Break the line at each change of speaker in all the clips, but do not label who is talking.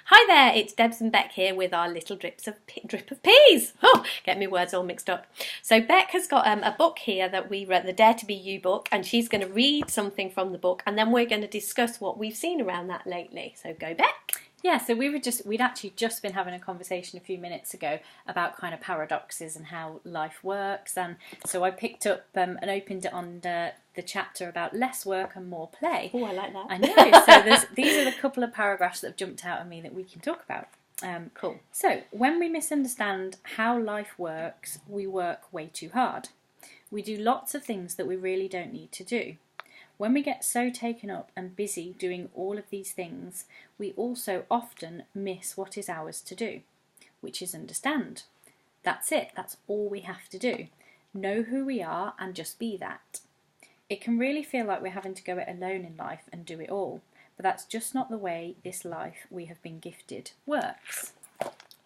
Hi there, it's Debs and Bec here with our little drip of peas. Oh, get me words all mixed up. So Bec has got a book here that we read, the Dare to Be You book, and she's going to read something from the book, and then we're going to discuss what we've seen around that lately. So go, Bec.
Yeah, so we'd actually just been having a conversation a few minutes ago about kind of paradoxes and how life works, and so I picked up and opened it on the chapter about less work and more play.
Oh, I like that.
I know, so these are the couple of paragraphs that have jumped out at me that we can talk about.
Cool.
So, when we misunderstand how life works, we work way too hard. We do lots of things that we really don't need to do. When we get so taken up and busy doing all of these things, we also often miss what is ours to do, which is understand. That's it, that's all we have to do. Know who we are and just be that. It can really feel like we're having to go it alone in life and do it all, but that's just not the way this life we have been gifted works.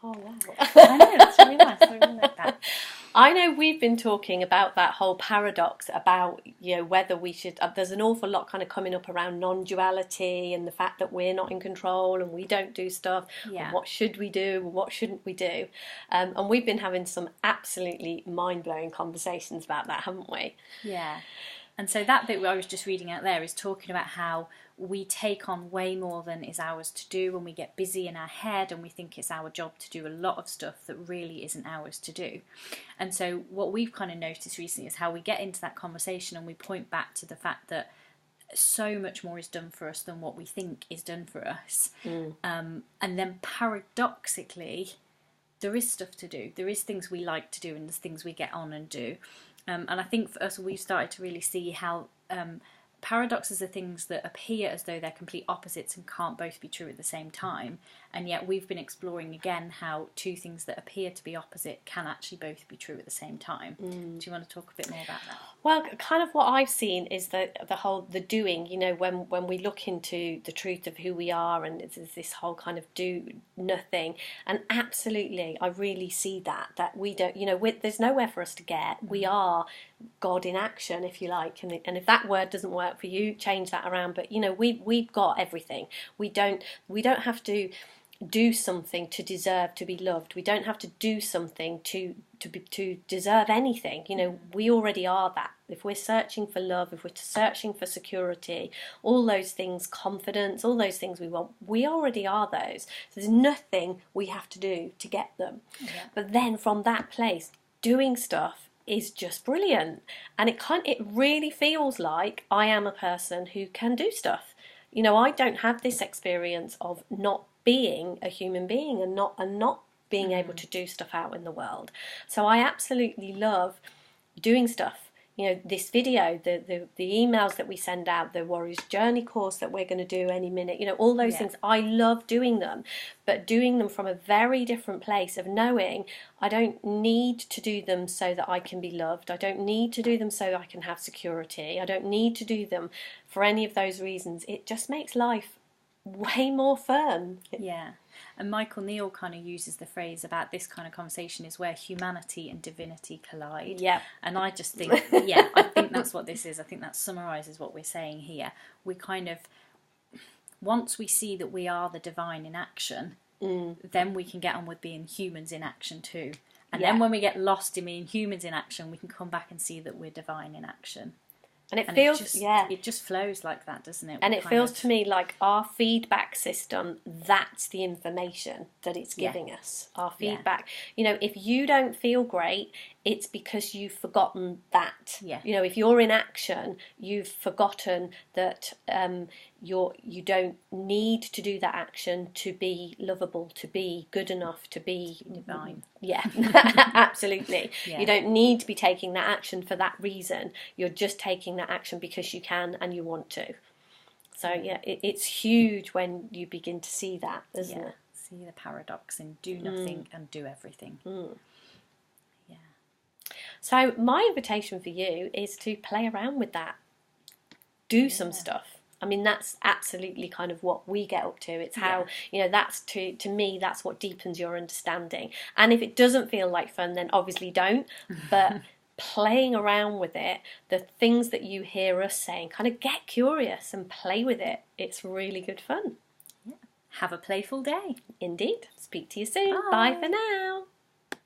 Oh, wow.
I know, that's really nice, I really like that.
I know we've been talking about that whole paradox about, whether we should, there's an awful lot kind of coming up around non-duality and the fact that we're not in control and we don't do stuff.
Yeah.
And what should we do? What shouldn't we do? And we've been having some absolutely mind-blowing conversations about that, haven't we?
Yeah. And so that bit I was just reading out there is talking about how we take on way more than is ours to do when we get busy in our head and we think it's our job to do a lot of stuff that really isn't ours to do. And so what we've kind of noticed recently is how we get into that conversation and we point back to the fact that so much more is done for us than what we think is done for us. And then paradoxically, there is stuff to do. There is things we like to do and there's things we get on and do. And I think for us, we've started to really see how paradoxes are things that appear as though they're complete opposites and can't both be true at the same time. And yet we've been exploring again how two things that appear to be opposite can actually both be true at the same time. Do you want to talk a bit more about that?
Well, kind of what I've seen is the doing, when we look into the truth of who we are, and it's this whole kind of do nothing. And absolutely, I really see that we don't, there's nowhere for us to get. We are God in action, if you like. And if that word doesn't work for you, change that around. But, we've got everything. We don't have to do something to deserve to be loved. We don't have to do something to deserve anything. We already are that. If we're searching for love, if we're searching for security, all those things, confidence, all those things we want, we already are those. So there's nothing we have to do to get them. Yeah. But then from that place, doing stuff is just brilliant. And it really feels like I am a person who can do stuff. I don't have this experience of not being a human being and not being able to do stuff out in the world. So I absolutely love doing stuff. This video, the emails that we send out, the Warriors Journey course that we're going to do any minute, all those things, I love doing them, but doing them from a very different place of knowing I don't need to do them so that I can be loved. I don't need to do them so that I can have security. I don't need to do them for any of those reasons. It just makes life way more fun.
Yeah. And Michael Neal kind of uses the phrase about this kind of conversation is where humanity and divinity collide.
Yeah.
And I just think, I think that's what this is. I think that summarises what we're saying here. We kind of, once we see that we are the divine in action, then we can get on with being humans in action too. And then when we get lost in being humans in action, we can come back and see that we're divine in action.
And it
just flows like that, doesn't it?
And it feels to me like our feedback system, that's the information that it's giving us. Our feedback. If you don't feel great, it's because you've forgotten that.
Yeah.
If you're in action, you've forgotten that you don't need to do that action to be lovable, to be good enough, to be
divine.
Yeah, absolutely. Yeah. You don't need to be taking that action for that reason. You're just taking that action because you can and you want to. So it's huge when you begin to see that, isn't it?
See the paradox in do nothing and do everything. Yeah.
So my invitation for you is to play around with that. Do some stuff. I mean, that's absolutely kind of what we get up to. It's how, that's to me, that's what deepens your understanding. And if it doesn't feel like fun, then obviously don't. But playing around with it, the things that you hear us saying, kind of get curious and play with it. It's really good fun.
Yeah. Have a playful day.
Indeed. Speak to you soon.
Bye.
Bye for now.